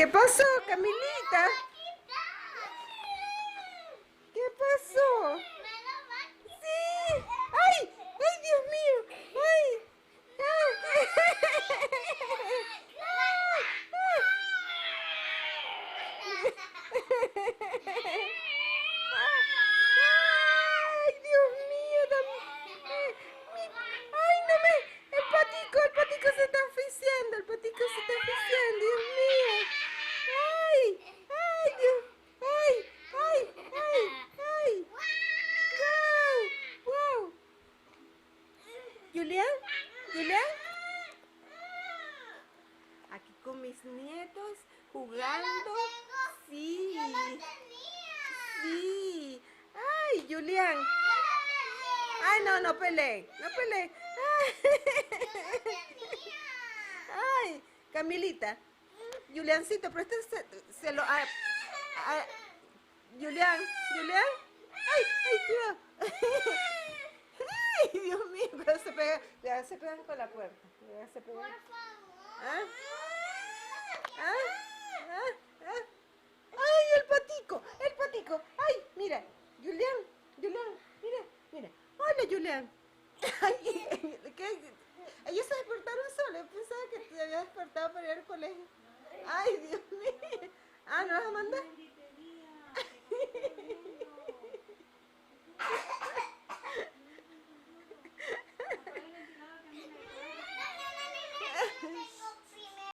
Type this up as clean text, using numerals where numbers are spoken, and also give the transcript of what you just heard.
¿Qué pasó, Camilita? ¿Qué pasó? Sí. ¡Ay! ¡Ay, Dios mío! ¡Ay! ¡Ay, Dios mío! ¡Ay, no me! El patico se está asfixiando, el patico se está asfixiando, Dios mío. ¡Ay! ¡Ay, Dios! ¡Ay! ¡Ay! ¡Ay! ¡Ay! ¡Wow! ¡Wow! ¿Julián? ¿Julián? Aquí con mis nietos jugando. Sí. Sí. ¡Ay, Julián! ¡Ay, no, no peleen! ¡No peleen! ¡Ay! Camilita. Juliancito, pero este se lo... Julián, Julián. ¡Ay, ay, Dios! ¡Ay, Dios mío! Cuidado, se pegan con la puerta. Cuidado, se pegan. ¿Ah? ¿Ah? ¿Ah? ¿Ah? ¡Ay, el patico! ¡El patico! ¡Ay, mira! Julián, Julián, mira, mira. Hola, Julián. Ay, ¿qué? Ellos se despertaron solos. Pensaba que te había despertado para ir al colegio. ¡Ay, Dios mío! Ah, ¿no vas a mandar?